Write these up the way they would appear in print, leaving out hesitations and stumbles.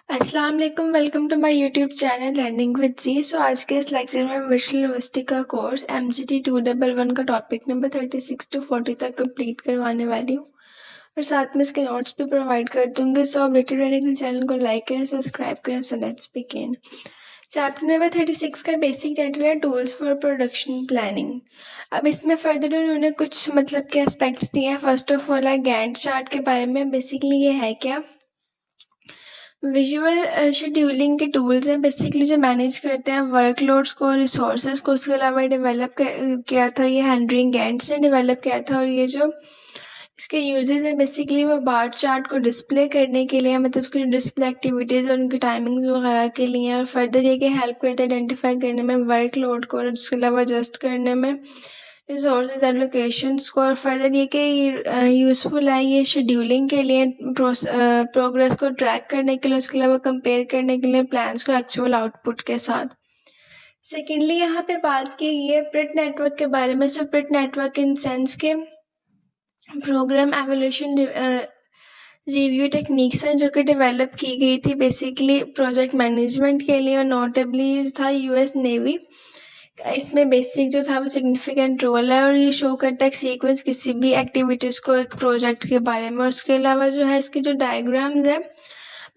अस्सलाम वालेकुम, welcome to my YouTube channel learning with G. So आज के इस लेक्चर में वर्चुअल यूनिवर्सिटी का कोर्स MGT 211 का टॉपिक नंबर 36 to 40 तक कंप्लीट करवाने वाली हूँ और साथ में इसके नोट्स भी प्रोवाइड कर दूँगी। सो आप रिलेटेड रहने के लिए चैनल को लाइक करें, सब्सक्राइब करें। So let's begin. Chapter number 36 का बेसिक टाइटल है टूल्स फॉर प्रोडक्शन प्लानिंग। अब इसमें फर्दर उन्होंने कुछ मतलब के एस्पेक्ट्स दिए हैं। फर्स्ट ऑफ ऑल है गैंट चार्ट के बारे में। बेसिकली ये है क्या, विजुअल शेड्यूलिंग के टूल्स हैं बेसिकली जो मैनेज करते हैं वर्कलोड्स को, रिसोर्सेज को। उसके अलावा डेवलप किया था ये हेनरी गैंट्स ने डेवलप किया था। और ये जो इसके यूजेस है बेसिकली वो बार चार्ट को डिस्प्ले करने के लिए, मतलब उसकी डिस्प्ले एक्टिविटीज़ और उनकी टाइमिंग्स वगैरह के लिए। और फर्दर ये कि हेल्प करते हैं आइडेंटिफाई करने में वर्कलोड को और उसके अलावा एडजस्ट करने में रिसोर्सेज एलोकेशंस को। और फर्दर ये कि यूज़फुल है ये शेड्यूलिंग के लिए, प्रोग्रेस को ट्रैक करने के लिए, उसके अलावा कंपेयर करने के लिए प्लान्स को एक्चुअल आउटपुट के साथ। सेकेंडली यहाँ पे बात की ये प्रिट नेटवर्क के बारे में। सो प्रिट नेटवर्क इन सेंस के प्रोग्राम एवोल्यूशन रिव्यू टेक्निक्स हैं जो कि डेवलप की गई थी बेसिकली प्रोजेक्ट मैनेजमेंट के लिए। और नोटेबली था यूएस नेवी। इसमें बेसिक जो था वो सिग्निफिकेंट रोल है और ये शो करता है सीक्वेंस किसी भी एक्टिविटीज़ को एक प्रोजेक्ट के बारे में। और उसके अलावा जो है इसके जो डायग्राम्स है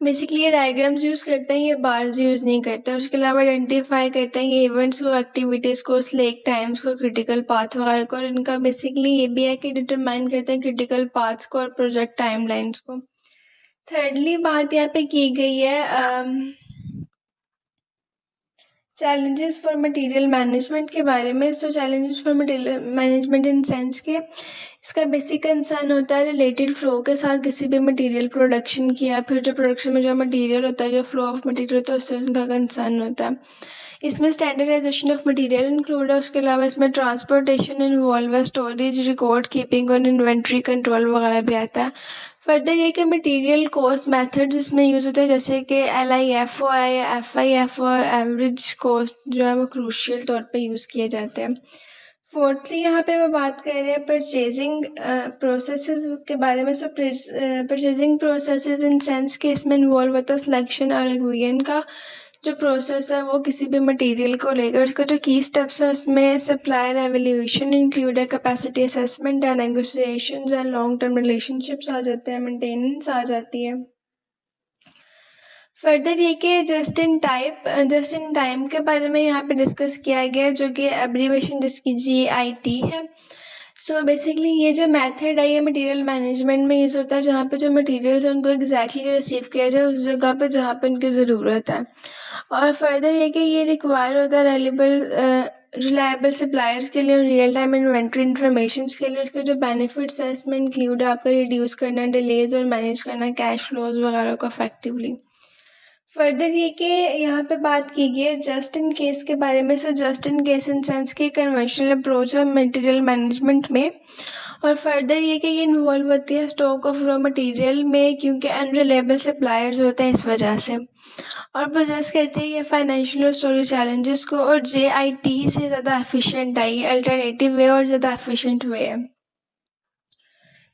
बेसिकली ये डायग्राम्स यूज़ करते हैं, ये बार्स यूज़ नहीं करते। और उसके अलावा आइडेंटिफाई करते हैं ये इवेंट्स को, एक्टिविटीज़ को, स्लेक टाइम्स को, क्रिटिकल पाथ वगैरह को। और इनका बेसिकली ये भी है कि डिटरमाइन करते हैं क्रिटिकल पाथ्स को और प्रोजेक्ट टाइमलाइंस को। थर्डली बात यहाँ पे की गई है चैलेंजेस फॉर मटेरियल मैनेजमेंट के बारे में। So challenges for material management in sense के इसका बेसिक कंसर्न होता है रिलेटेड फ्लो के साथ किसी भी मटेरियल प्रोडक्शन की, या फिर जो प्रोडक्शन में जो मटेरियल होता है, जो फ्लो ऑफ मटेरियल होता है, उससे उनका कंसर्न होता है। इसमें स्टैंडर्डाइजेशन ऑफ मटेरियल इंक्लूड है। उसके अलावा इसमें ट्रांसपोर्टेशन इन्वॉल्व है, स्टोरेज, रिकॉर्ड कीपिंग और इन्वेंट्री कंट्रोल वगैरह भी आता है। फर्दर ये कि मटेरियल कॉस्ट मेथड्स इसमें यूज़ होते हैं जैसे कि LIFO है या FIFO और एवरेज कॉस्ट जो है वो क्रूशियल तौर पे यूज़ किए जाते हैं। फोर्थली यहाँ पे वो बात कर रहे हैं परचेजिंग प्रोसेसेस के बारे में। सो परचेजिंग प्रोसेसेस इन सेंस के इसमें इन्वॉल्व होता है सिलेक्शन और एग्रीगेशन का जो प्रोसेस है वो किसी भी मटेरियल को लेकर। उसका जो की स्टेप्स है उसमें सप्लायर एवेल्यूएशन इंक्लूड है, कैपेसिटी असेसमेंट है, नेगोशिएशंस है, लॉन्ग टर्म रिलेशनशिप्स आ जाते हैं, मेंटेनेंस आ जाती है। फर्दर ये कि जस्ट इन टाइम के बारे में यहाँ पे डिस्कस किया गया जो कि एब्रीवेशन जिसकी GIT है। सो बेसिकली ये जो मेथड है ये मटेरियल मैनेजमेंट में यूज़ होता है जहाँ पे जो मटेरियल्स हैं उनको एग्जैक्टली रिसीव किया जाए उस जगह पे जहाँ पे उनकी ज़रूरत है। और फर्दर ये कि ये रिक्वायर होता है रिलायबल सप्लायर्स के लिए, रियल टाइम इन्वेंट्री इन्फॉर्मेशन के लिए। उसके जो बेनिफिट्स हैं इसमें इंक्लूड है आपका रिड्यूस करना डिलेज और मैनेज करना कैश फ्लोज वगैरह को इफेक्टिवली। फर्दर ये कि यहाँ पे बात की गई है जस्ट इन केस के बारे में। So just in case in sense की कन्वेंशनल अप्रोच है मटेरियल मैनेजमेंट में। और फर्दर ये कि ये इन्वॉल्व होती है स्टॉक ऑफ रॉ मटेरियल में क्योंकि अनरिलायबल सप्लायर्स होते हैं इस वजह से। और पोजेस करती है ये फाइनेंशियल और स्टोरेज चैलेंजेस को। और JIT से ज़्यादा एफिशिएंट है, ये अल्टरनेटिव वे और ज़्यादा एफिशिएंट वे है।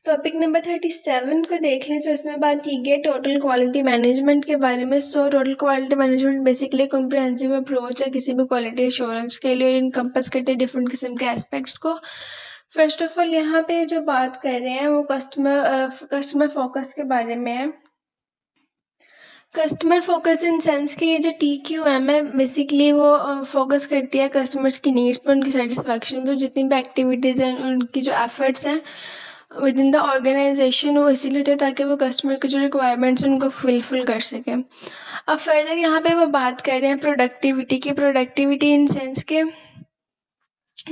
टॉपिक नंबर 37 को देख लें। तो इसमें बात की गई टोटल क्वालिटी मैनेजमेंट के बारे में। So total quality management basically comprehensive approach है किसी भी क्वालिटी एश्योरेंस के लिए और इनकम्पस करते हैं डिफरेंट किस्म के एस्पेक्ट्स को। फर्स्ट ऑफ ऑल यहाँ पे जो बात कर रहे हैं वो कस्टमर फोकस के बारे में है। कस्टमर फोकस इन सेंस कि ये जो TQM है बेसिकली वो फोकस करती है कस्टमर्स की नीड्स पर, उनकी सेटिस्फैक्शन पर। जितनी भी एक्टिविटीज़ हैं उनकी जो एफर्ट्स हैं विद इन द ऑर्गेनाइजेशन वो इसीलिए होते हैं ताकि वो कस्टमर की जो रिक्वायरमेंट्स हैं उनको फुलफिल कर सकें। अब फर्दर यहाँ पे वो बात कर रहे हैं प्रोडक्टिविटी की। प्रोडक्टिविटी इन सेंस के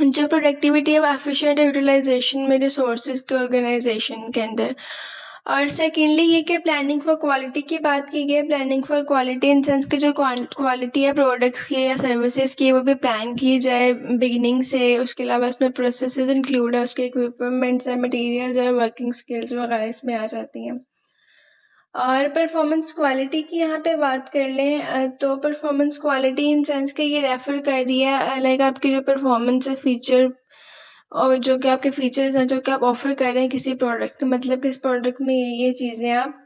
जो प्रोडक्टिविटी है वो एफिशिएंट यूटिलाइजेशन में रिसोर्सेज के ऑर्गेनाइजेशन के अंदर। और सेकेंडली ये कि प्लानिंग फॉर क्वालिटी की बात की गई है। Planning for quality in sense की जो क्वालिटी है प्रोडक्ट्स की या सर्विसेज की वो भी प्लान की जाए बिगिनिंग से। उसके अलावा उसमें प्रोसेसेस इंक्लूड है, उसके इक्विपमेंट्स है, मटेरियल्स और वर्किंग स्किल्स वगैरह इसमें आ जाती हैं। और परफॉर्मेंस क्वालिटी की यहाँ पे बात कर लें तो परफॉर्मेंस क्वालिटी इन सेंस के ये रेफर कर रही है लाइक आपकी जो परफॉर्मेंस है फीचर और जो कि आपके फीचर्स हैं जो कि आप ऑफर कर रहे हैं किसी प्रोडक्ट के, मतलब कि इस प्रोडक्ट में ये चीज़ें आप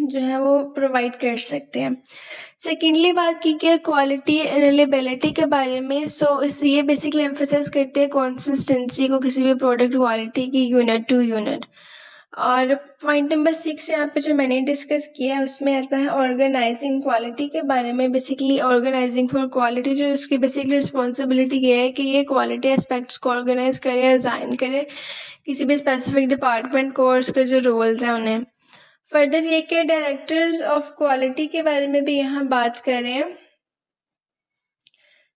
जो है वो प्रोवाइड कर सकते हैं। सेकेंडली बात की गई क्वालिटी रिलायबिलिटी के बारे में। सो इस ये बेसिकली एम्फेसाइज करते हैं कंसिस्टेंसी को किसी भी प्रोडक्ट क्वालिटी की यूनिट टू यूनिट। और पॉइंट नंबर 6 यहाँ पे जो मैंने डिस्कस किया है उसमें आता है ऑर्गेनाइजिंग क्वालिटी के बारे में। बेसिकली ऑर्गेनाइजिंग फॉर क्वालिटी जो इसकी बेसिकली रिस्पॉन्सिबिलिटी ये है कि ये क्वालिटी एस्पेक्ट्स को ऑर्गेनाइज करे, डिज़ाइन करे किसी भी स्पेसिफिक डिपार्टमेंट को और उसके जो रोल्स हैं उन्हें। फर्दर ये कि डायरेक्टर्स ऑफ क्वालिटी के बारे में भी यहाँ बात करें।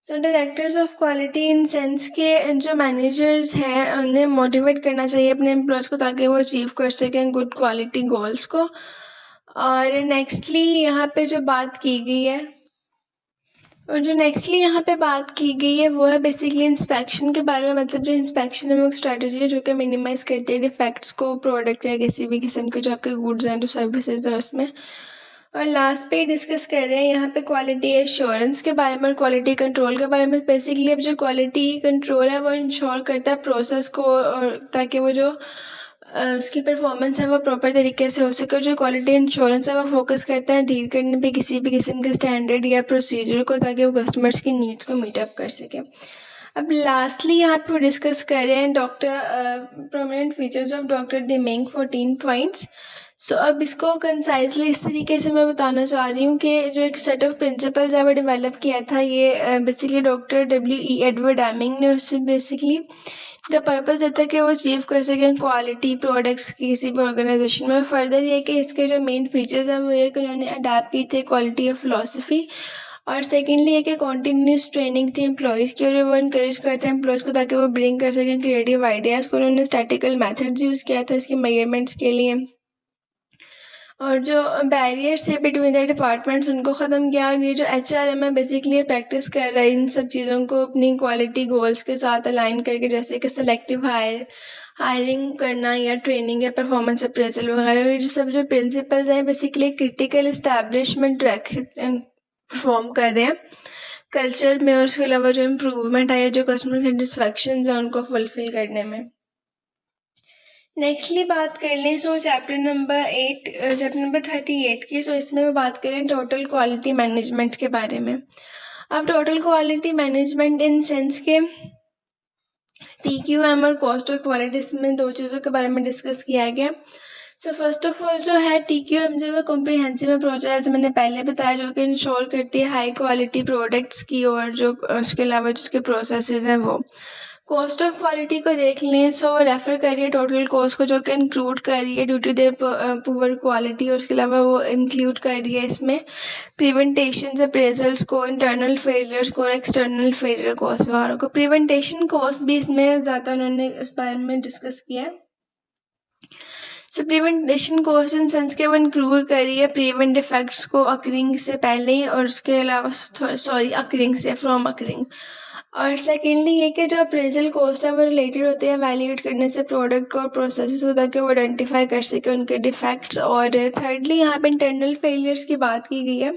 So directors of quality in sense के जो मैनेजर्स हैं उन्हें मोटिवेट करना चाहिए अपने एम्प्लॉयज़ को ताकि वो अचीव कर सकें गुड क्वालिटी गोल्स को। और नेक्स्टली यहाँ पे जो बात की गई है वो है बेसिकली इंस्पेक्शन के बारे में। मतलब जो इंस्पेक्शन है वो एक स्ट्रेटजी है जो कि मिनिमाइज़ करती है डिफेक्ट्स को प्रोडक्ट या किसी भी किस्म के जो आपके गुड्स हैं जो सर्विसेज हैं उसमें। और लास्ट पे डिस्कस कर रहे हैं यहाँ पे क्वालिटी एश्योरेंस के बारे में और क्वालिटी कंट्रोल के बारे में। बेसिकली अब जो क्वालिटी कंट्रोल है वो इंश्योर करता है प्रोसेस को और ताकि वो जो उसकी परफॉर्मेंस है वो प्रॉपर तरीके से हो सके। और जो क्वालिटी इंश्योरेंस है वो फोकस करता है डील करने पे किसी भी किस्म के स्टैंडर्ड या प्रोसीजर को ताकि वो कस्टमर्स की नीड्स को मीटअप कर सके। अब लास्टली यहाँ पे डिस्कस कर रहे हैं prominent features of doctor Deming 14 points. So अब इसको कंसाइजली इस तरीके से मैं बताना चाह रही हूँ कि जो एक सेट ऑफ प्रिंसिपल्स है वो डेवलप किया था ये basically doctor W.E. Edward Deming ने। उससे बेसिकली का पर्पज़ रहता है कि वो अचीव कर सकें क्वालिटी प्रोडक्ट्स की किसी भी ऑर्गेनाइजेशन में। फर्दर ये कि इसके जो मेन फीचर्स हैं वो ये कि उन्होंने अडेप्ट की थी क्वालिटी ऑफ फिलॉसफी। और सेकेंडली ये कि कॉन्टीन्यूस ट्रेनिंग थी एम्प्लॉयज़ की और वो इनकरेज करते हैं एम्प्लॉयज़ को ताकि वो ब्रिंग कर सकें क्रिएटिव आइडियाज़ को। उन्होंने स्टैटिकल मेथड्स यूज़ किया था इसके मेजरमेंट्स के लिए। और जो बैरियर्स थे बिटवीन द डिपार्टमेंट्स उनको ख़त्म किया। और ये जो HRM है बेसिकली प्रैक्टिस कर रहा है इन सब चीज़ों को अपनी क्वालिटी गोल्स के साथ अलाइन करके, जैसे कि सेलेक्टिव हायरिंग करना या ट्रेनिंग या परफॉर्मेंस अप्रेजल वगैरह। ये सब जो प्रिंसिपल्स हैं बेसिकली क्रिटिकल इस्टेब्लिशमेंट परफॉर्म कर रहे हैं कल्चर में। और उसके अलावा जो इम्प्रूवमेंट आई है जो कस्टमर सेटिस्फैक्शन है उनको फुलफिल करने में। नेक्स्टली बात कर लें चैप्टर नंबर 38 की। इसमें मैं बात करें टोटल क्वालिटी मैनेजमेंट के बारे में। अब total quality management in sense के TQM और कॉस्ट ऑफ क्वालिटी, इसमें दो चीज़ों के बारे में डिस्कस किया गया। सो फर्स्ट ऑफ ऑल जो है TQM जो है कॉम्प्रिहेंसिव अप्रोच है, जैसे मैंने पहले बताया, जो कि इंश्योर करती है हाई क्वालिटी प्रोडक्ट्स की और जो उसके अलावा जिसके प्रोसेसेस हैं वो। कॉस्ट ऑफ क्वालिटी को देख लें सो रेफर करिए टोटल कॉस्ट को जो कि इंक्लूड कर रही है due to their poor quality. और उसके अलावा वो इंक्लूड कर रही है इसमें प्रिवेंटेशन अप्रेजल्स को, इंटरनल फेलियर्स को और एक्सटर्नल फेलियर कॉस्ट वगैरह को। प्रिवेंटेशन कॉस्ट भी इसमें ज़्यादा उन्होंने उस बारे में डिस्कस किया है। सो प्रिवेंटेशन कॉस्ट इन सेंस के वो इंक्लूड कर रही है प्रिवेंट डिफेक्ट्स को अकरिंग से पहले ही और उसके अलावा अकरिंग से फ्रॉम अकरिंग। और सेकेंडली ये कि जो अप्रेजल कॉस्ट है वो रिलेटेड होते हैं वैल्यूएट करने से प्रोडक्ट को और प्रोसेस को ताकि वो आइडेंटिफाई कर सके उनके डिफेक्ट्स। और थर्डली यहाँ पे इंटरनल फेलियर्स की बात की गई है।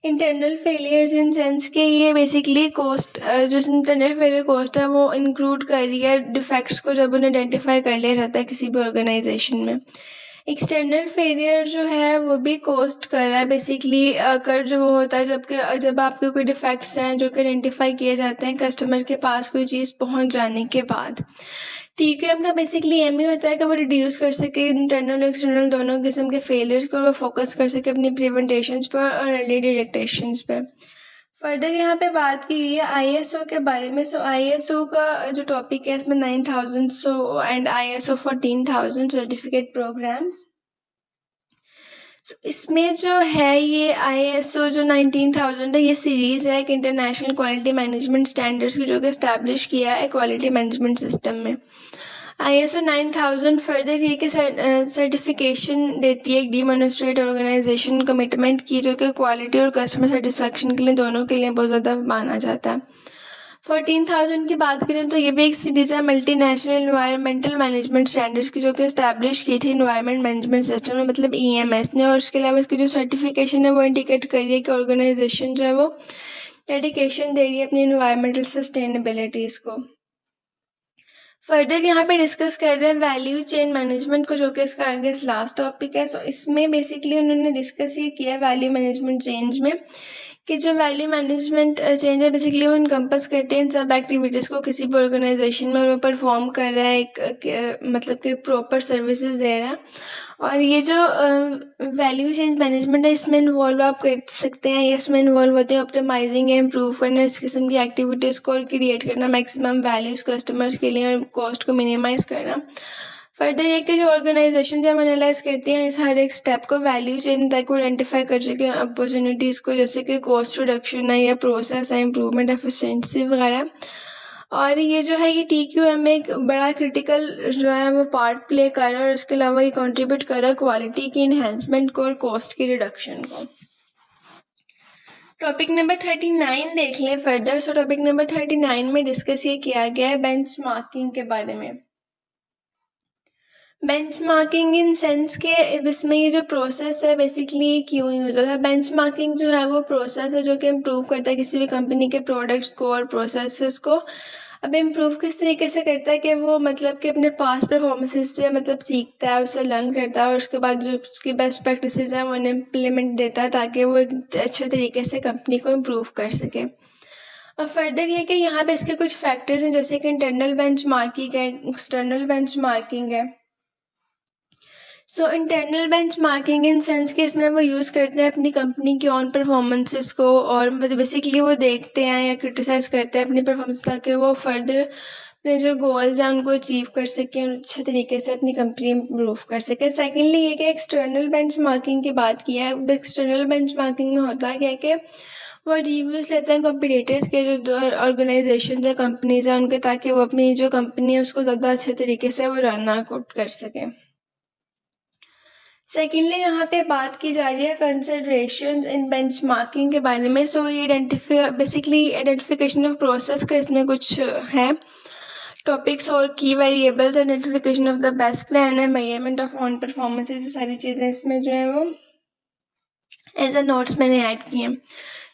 इंटरनल फेलियर्स इन सेंस के ये बेसिकली कॉस्ट जो इंटरनल फेलियर कॉस्ट है वो इंक्लूड कर रही है डिफेक्ट्स को जब उन्हें आइडेंटिफाई कर लिया जाता है किसी भी ऑर्गेनाइजेशन में। एक्सटर्नल फेलियर जो है वो भी कॉस्ट कर रहा है बेसिकली कर जो वो होता है जब आपके कोई डिफेक्ट्स हैं जो कि आइडेंटिफाई किए जाते हैं कस्टमर के पास कोई चीज़ पहुंच जाने के बाद। TQM का बेसिकली एम ही होता है कि वो रिड्यूस कर सके इंटरनल और एक्सटर्नल दोनों किस्म के फेलियर्स को, वो फोकस कर सके अपनी प्रिवेंटेशंस पर और अर्ली डिटेक्शंस पे। फर्दर यहाँ पे बात की गई है ISO के बारे में। ISO का जो टॉपिक है इसमें 9000 एंड ISO 14000 सर्टिफिकेट प्रोग्राम्स। इसमें जो है ये ISO जो 19000 है ये सीरीज़ है एक इंटरनेशनल क्वालिटी मैनेजमेंट स्टैंडर्ड्स की जो कि इस्टेब्लिश किया है क्वालिटी मैनेजमेंट सिस्टम में। ISO 9000 फर्दर ये कि सर्टिफिकेशन देती है एक डीमोनिस्ट्रेट ऑर्गेनाइजेशन कमिटमेंट की जो कि क्वालिटी और कस्टमर सेटिस्फैक्शन के लिए दोनों के लिए बहुत ज़्यादा माना जाता है। 14000 की बात करें तो ये भी एक सीरीज़ है मल्टीनेशनल इन्वायरमेंटल मैनेजमेंट स्टैंडर्ड्स की जो कि इस्टेब्लिश की थी इन्वायरमेंट मैनेजमेंट सिस्टम में मतलब EMS ने। और उसके अलावा इसकी जो सर्टिफिकेशन है वो इंडिकेट कर रही है कि ऑर्गेनाइजेशन जो है वो डेडिकेशन दे रही है अपनी इन्वायरमेंटल सस्टेनेबिलिटीज़ को। फर्दर यहाँ पे डिस्कस कर रहे हैं वैल्यू चेन मैनेजमेंट को, जो कि इसका आगे लास्ट टॉपिक है। सो इसमें बेसिकली उन्होंने डिस्कस ये किया वैल्यू मैनेजमेंट चेंज में कि जो वैल्यू मैनेजमेंट चेंज है बेसिकली वो इनकम्पस करते हैं इन सब एक्टिविटीज़ को किसी भी ऑर्गेनाइजेशन में, और वो परफॉर्म कर रहा है मतलब कि प्रॉपर सर्विसेज दे रहा है। और ये जो वैल्यू चेंज मैनेजमेंट है इसमें इन्वॉल्व आप कर सकते हैं, इसमें इन्वॉल्व होते हैं ऑप्टिमाइजिंग या इम्प्रूव करना इस किस्म की एक्टिविटीज़ को, और क्रिएट करना मैक्सिमम वैल्यूज़ कस्टमर्स के लिए, और कॉस्ट को मिनिमाइज़ करना। फर्दर ये कि जो ऑर्गेनाइजेशन जब एनालाइज करती हैं इस हर एक स्टेप को वैल्यू चेन तक वो आइडेंटिफाई कर सके अपॉर्चुनिटीज़ को, जैसे कि कॉस्ट रिडक्शन है या प्रोसेस है इम्प्रूवमेंट एफिशिएंसी वगैरह। और ये जो है ये TQM में एक बड़ा क्रिटिकल जो है वो पार्ट प्ले कर रहा है, और उसके अलावा ये कंट्रीब्यूट कर रहा है क्वालिटी की इन्हेंसमेंट को और कॉस्ट की रिडक्शन को। टॉपिक नंबर 39 देख लें फर्दर। सो टॉपिक नंबर 39 में डिस्कस ये किया गया है बेंचमार्किंग के बारे में। बेंचमार्किंग इन सेंस के इसमें ये जो प्रोसेस है बेसिकली क्यों यूज़ होता है। बेंचमार्किंग जो है वो प्रोसेस है जो कि इम्प्रूव करता है किसी भी कंपनी के प्रोडक्ट्स को और प्रोसेसेस को। अब इम्प्रूव किस तरीके से करता है कि वो मतलब कि अपने पास्ट परफॉर्मेंसेस से मतलब सीखता है, उससे लर्न करता है, और उसके बाद जो उसकी बेस्ट प्रैक्टिसेस हैं वो उन्हें इम्प्लीमेंट देता है ताकि वो एक अच्छे तरीके से कंपनी को इम्प्रूव कर सके। और फर्दर ये कि यहाँ पे इसके कुछ फैक्टर्स हैं, जैसे कि इंटरनल बेंचमार्किंग है, एक्सटर्नल बेंचमार्किंग है। सो इंटरनल बेंचमार्किंग इन सेंस के इसमें वो यूज़ करते हैं अपनी कंपनी की ऑन परफॉर्मेंसेस को, और मतलब बेसिकली वो देखते हैं या क्रिटिसाइज करते हैं अपनी परफॉर्मेंस ताकि वो फर्दर अपने जो गोल्स हैं उनको अचीव कर सकें और अच्छे तरीके से अपनी कंपनी इम्प्रूव कर सकें। सेकेंडली ये कि एक्सटर्नल बेंचमार्किंग की बात की है। एक्सटर्नल बेंचमार्किंग में होता है क्या कि वो रिव्यूज़ लेते हैं कंपटीटर्स के, जो ऑर्गेनाइजेशन या कंपनीज हैं उनके, ताकि वो अपनी जो कंपनी है उसको ज़्यादा अच्छे तरीके से वो रन आउट कर सकें। सेकेंडली यहाँ पे बात की जा रही है कंसिडरेशंस इन बेंचमार्किंग के बारे में। सो ये बेसिकली आइडेंटिफिकेशन ऑफ प्रोसेस का इसमें कुछ है टॉपिक्स, और की variables, identification of the best plan है, मेजरमेंट ऑफ ऑन परफॉर्मेंस, ये सारी चीज़ें इसमें जो है वो एज अ नोट्स मैंने ऐड किए हैं।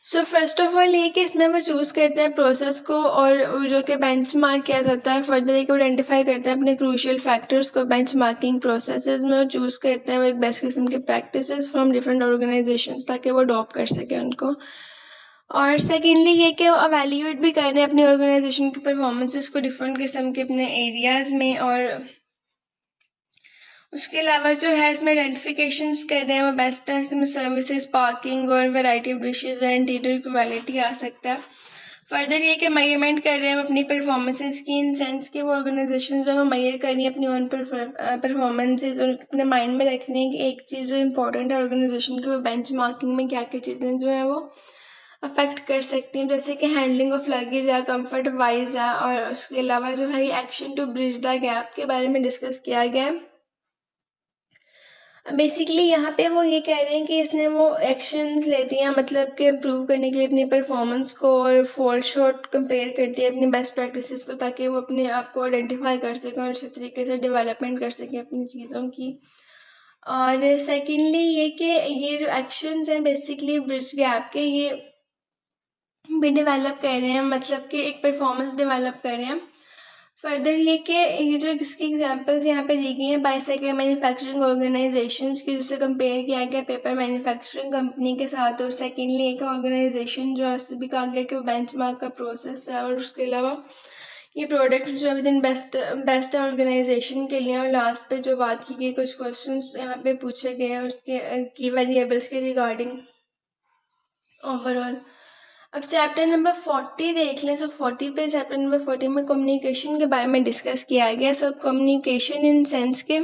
सो फर्स्ट ऑफ ऑल ये कि इसमें वो चूज़ करते हैं प्रोसेस को, और जो कि बेंचमार्क किया जाता है। फर्दर एक आइडेंटिफाई करते हैं अपने क्रूशियल फैक्टर्स को बेंचमार्किंग प्रोसेसेस में, और चूज़ करते हैं वो एक बेस्ट किस्म के प्रैक्टिसेस फ्रॉम डिफरेंट ऑर्गेनाइजेशंस ताकि वो अडॉप्ट कर सकें उनको। और सेकेंडली ये कि वो अवेल्यूएट भी कर रहे हैं अपनी ऑर्गेनाइजेशन की परफॉर्मेंसेस को डिफरेंट किस्म के अपने एरियाज़ में, और उसके अलावा जो है इसमें आइडेंटिफिकेशंस कर रहे हैं वो बेस्ट प्लान में सर्विसेज, पार्किंग और वैरायटी ऑफ डिशेज और इंटीरियर क्वालिटी आ सकता है। फर्दर ये कि मेजरमेंट कर रहे हैं अपनी परफॉर्मेंसेस की, इन सेंस के वो ऑर्गेनाइजेशन जो है मेजर कर रही है अपनी ऑन परफॉर्मेंसेज, और अपने माइंड में रखने हैं कि एक चीज़ जो इंपॉर्टेंट है ऑर्गेनाइजेशन की वो बेंचमार्किंग में क्या क्या चीज़ें जो है वो अफेक्ट कर सकती हैं, जैसे कि हैंडलिंग ऑफ लगेज है, कंफर्ट वाइज है, और उसके अलावा जो है action to bridge the gap के बारे में डिस्कस किया गया है। बेसिकली यहाँ पे वो ये कह रहे हैं कि इसने वो एक्शंस लेती हैं मतलब कि इम्प्रूव करने के लिए अपनी परफॉर्मेंस को, और फॉल शॉर्ट कंपेयर करती है अपनी बेस्ट प्रैक्टिसेस को, ताकि वो अपने आप को आइडेंटिफाई कर सकें और अच्छे तरीके से डेवलपमेंट कर सकें अपनी चीज़ों की। और सेकेंडली ये कि ये जो एक्शंस हैं बेसिकली ब्रिज गैप के, ये भी डेवलप कर रहे हैं, मतलब कि एक परफॉर्मेंस डेवलप कर रहे हैं। फर्दर ये कि ये जो इसकी एग्जांपल्स यहाँ पे दी गई हैं बाईसाइकिल मैन्युफैक्चरिंग ऑर्गेनाइजेशंस की, जिससे कंपेयर किया गया पेपर मैन्युफैक्चरिंग कंपनी के साथ। और सेकेंडली एक ऑर्गेनाइजेशन जो है उससे भी कहा गया कि वो बेंचमार्क का प्रोसेस है, और उसके अलावा ये प्रोडक्ट जो है विद इन बेस्ट ऑर्गेनाइजेशन के लिए। और लास्ट पे जो बात की गई कुछ क्वेश्चन यहाँ पे पूछे गए हैं उसके की वेरिएबल्स के रिगार्डिंग ओवरऑल। अब चैप्टर नंबर 40 देख लें। सो 40 पे चैप्टर नंबर 40 में कम्युनिकेशन के बारे में डिस्कस किया गया। सब कम्युनिकेशन इन सेंस के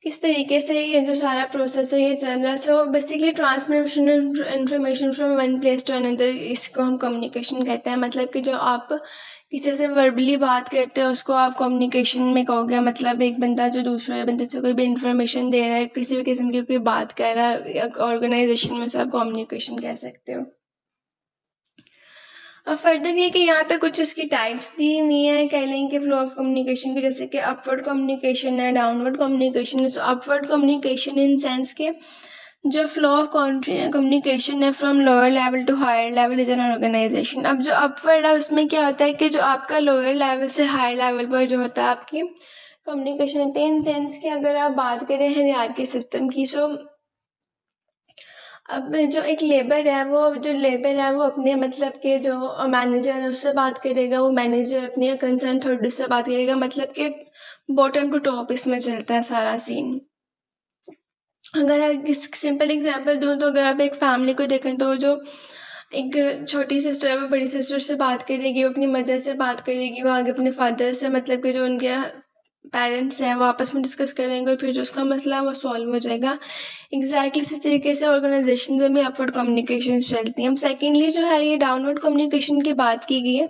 किस तरीके से ये जो सारा प्रोसेस है ये चल रहा है। So basically transmission information from one place to another, इसको हम कम्युनिकेशन कहते हैं। मतलब कि जो आप किसी से वर्बली बात करते हो उसको आप कम्युनिकेशन में कहोगे। मतलब एक बंदा जो दूसरे बंदे से कोई भी इंफॉर्मेशन दे रहा है, किसी भी किस्म की कोई बात कर रहा है ऑर्गेनाइजेशन में, से आप कम्युनिकेशन कह सकते हो। और फर्दर ये कि यहाँ पे कुछ इसकी टाइप्स दी हुई हैं, कह लें कि फ्लो ऑफ कम्युनिकेशन की, जैसे कि अपवर्ड कम्युनिकेशन है, डाउनवर्ड कम्युनिकेशन है। So upward communication in sense के जो फ्लो ऑफ कम्युनिकेशन है from lower level to higher level is an organisation. अब जो अपवर्ड है उसमें क्या होता है कि जो आपका लोअर लेवल से हायर लेवल पर जो होता है आपकी कम्युनिकेशन होती है, इन सेंस कि अगर आप बात करें हायरार्की सिस्टम की, सो अब जो एक लेबर है वो अपने मतलब के जो मैनेजर है उससे बात करेगा, वो मैनेजर अपने कंसर्न अथॉरिटी से बात करेगा, मतलब कि बॉटम टू टॉप इसमें चलता है सारा सीन। अगर सिंपल एग्जांपल दूँ तो अगर आप एक फैमिली को देखें तो जो एक छोटी सिस्टर है वो बड़ी सिस्टर से बात करेगी, वो अपनी मदर से बात करेगी, वो आगे अपने फादर से, मतलब कि जो उनके पेरेंट्स हैं वो आपस में डिस्कस करेंगे और फिर जो उसका मसला है वो सॉल्व हो जाएगा। एग्जैक्टली इसी तरीके से ऑर्गेनाइजेशन में भी अपवर्ड कम्युनिकेशन चलती है। हम सेकेंडली जो है ये डाउनवर्ड कम्युनिकेशन की बात की गई है।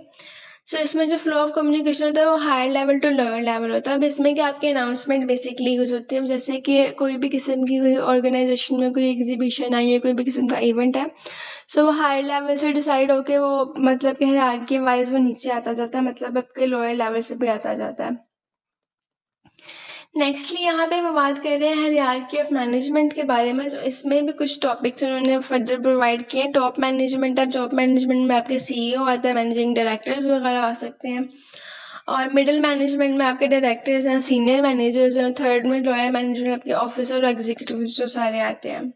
सो इसमें जो फ्लो ऑफ कम्युनिकेशन होता है वो higher level to lower level होता है। अब इसमें क्या आपकी अनाउंसमेंट बेसिकली यूज़ होती है, जैसे कि कोई भी किस्म की कोई ऑर्गेनाइजेशन में कोई एग्जीबिशन आई है, कोई भी किस्म का इवेंट है, सो वो हायर लेवल से डिसाइड होके वो मतलब कि हायरार्की वाइज वो नीचे आता जाता है, मतलब आपके लोअर लेवल पे भी आता जाता है। नेक्स्टली यहाँ पे हम बात कर रहे हैं हायरार्की ऑफ मैनेजमेंट के बारे में। तो इसमें भी कुछ टॉपिक्स उन्होंने फर्दर प्रोवाइड किए। टॉप मैनेजमेंट, अब टॉप मैनेजमेंट में आपके CEO आता है, मैनेजिंग डायरेक्टर्स वगैरह आ सकते हैं, और मिडिल मैनेजमेंट में आपके डायरेक्टर्स हैं, सीनियर मैनेजर्स हैं, थर्ड में लोअर मैनेजमेंट आपके ऑफिसर और एग्जीक्यूटिव्स जो सारे आते हैं।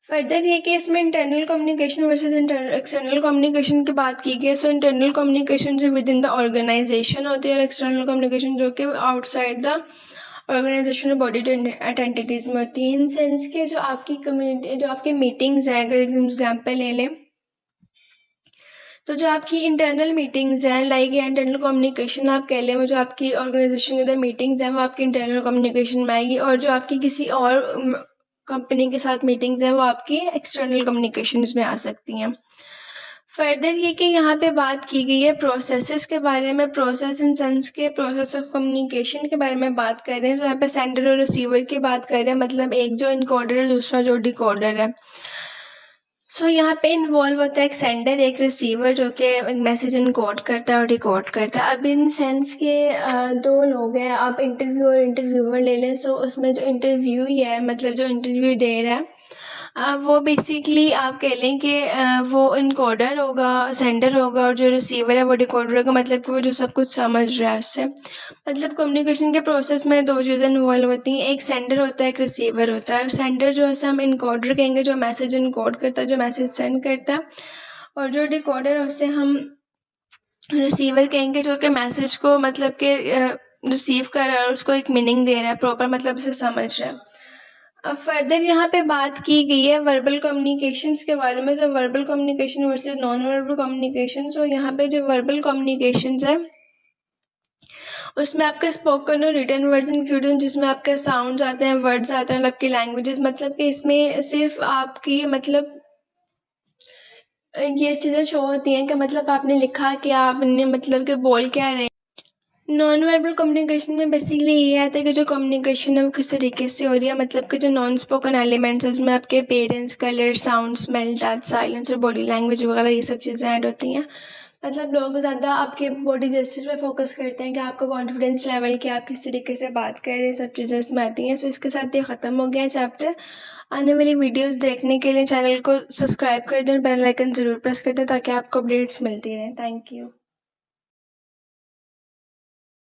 फर्दर ये कि इसमें internal communication versus external communication की बात की गई है। सो इंटरनल कम्युनिकेशन जो विद इन द ऑर्गेनाइजेशन होती है, और एक्सटर्नल कम्युनिकेशन जो कि outside the organisation body entities में होती है। इन सेंस के जो आपकी कम्युनिटी, जो आपकी मीटिंग्स हैं, अगर एग्जाम्पल ले लें तो जो आपकी इंटरनल मीटिंग्स हैं, लाइक इंटरनल कम्युनिकेशन आप कह लें, वो जो आपकी ऑर्गेनाइजेशन के अंदर मीटिंग्स हैं वो आपकी इंटरनल कम्युनिकेशन में आएगी, और जो आपकी किसी और कंपनी के साथ मीटिंग्स हैं वो आपकी एक्सटर्नल कम्युनिकेशन में आ सकती हैं। फर्दर ये कि यहाँ पे बात की गई है प्रोसेसेस के बारे में, प्रोसेस इन सेंस के प्रोसेस ऑफ कम्युनिकेशन के बारे में बात कर रहे हैं। तो यहाँ पे सेंडर और रिसीवर की बात कर रहे हैं, मतलब एक जो इनकोडर है दूसरा जो डिकोडर है। सो यहाँ पे इन्वॉल्व होता है एक सेंडर, एक रिसीवर जो कि मैसेज इनकोड करता है और डिकोड करता है। अब इन सेंस के दो लोग हैं, आप इंटरव्यू और इंटरव्यूअर ले लें। सो उसमें जो इंटरव्यू ही है, मतलब जो इंटरव्यू दे रहा है वो बेसिकली आप कह लें कि वो इनकोडर होगा, सेंडर होगा, और जो रिसीवर है वो डिकोडर होगा, मतलब कि वो जो सब कुछ समझ रहा है उससे। मतलब कम्युनिकेशन के प्रोसेस में दो चीज़ें इन्वॉल्व होती हैं, एक सेंडर होता है, एक रिसीवर होता है। सेंडर जो है हम इनकोडर कहेंगे, जो मैसेज इनकोड करता है, जो मैसेज सेंड करता है, और जो डिकोडर है उससे हम रिसीवर कहेंगे, जो कि मैसेज को मतलब कि रिसीव कर रहा है और उसको एक मीनिंग दे रहा है प्रॉपर, मतलब उसे समझ रहा है। अब फर्दर यहाँ पे बात की गई है वर्बल कम्युनिकेशंस के बारे में, जो verbal communication versus non verbal communication. तो यहाँ पे जो वर्बल कम्युनिकेशंस है उसमें आपका स्पोकन और रिटन वर्ड्स इंक्लूड हैं, जिसमें आपके साउंड्स आते हैं, वर्ड्स आते हैं, आपकी लैंग्वेजेस, मतलब कि इसमें सिर्फ आपकी मतलब ये चीज़ें शो होती हैं कि मतलब आपने लिखा क्या, आपने मतलब कि बोल क्या रहे। नॉन वर्बल कम्युनिकेशन में बेसिकली ये आता है कि जो कम्युनिकेशन है वो किस तरीके से हो रही है, मतलब कि जो नॉन स्पोकन एलिमेंट्स है उसमें आपके parents, colour, sound, smell, touch, silence और बॉडी लैंग्वेज वगैरह ये सब चीज़ें ऐड होती हैं। मतलब लोग ज़्यादा आपके बॉडी जेस्चर्स पे फोकस करते हैं कि आपका कॉन्फिडेंस लेवल क्या, आप किस तरीके से बात कर रहे हैं, सब चीज़ें इसमें आती हैं। सो इसके साथ ये ख़त्म हो गया है चैप्टर। आने वाली वीडियोस देखने के लिए चैनल को सब्सक्राइब कर दें और बेल आइकन ज़रूर प्रेस कर दें ताकि आपको अपडेट्स मिलती रहें। Thank you.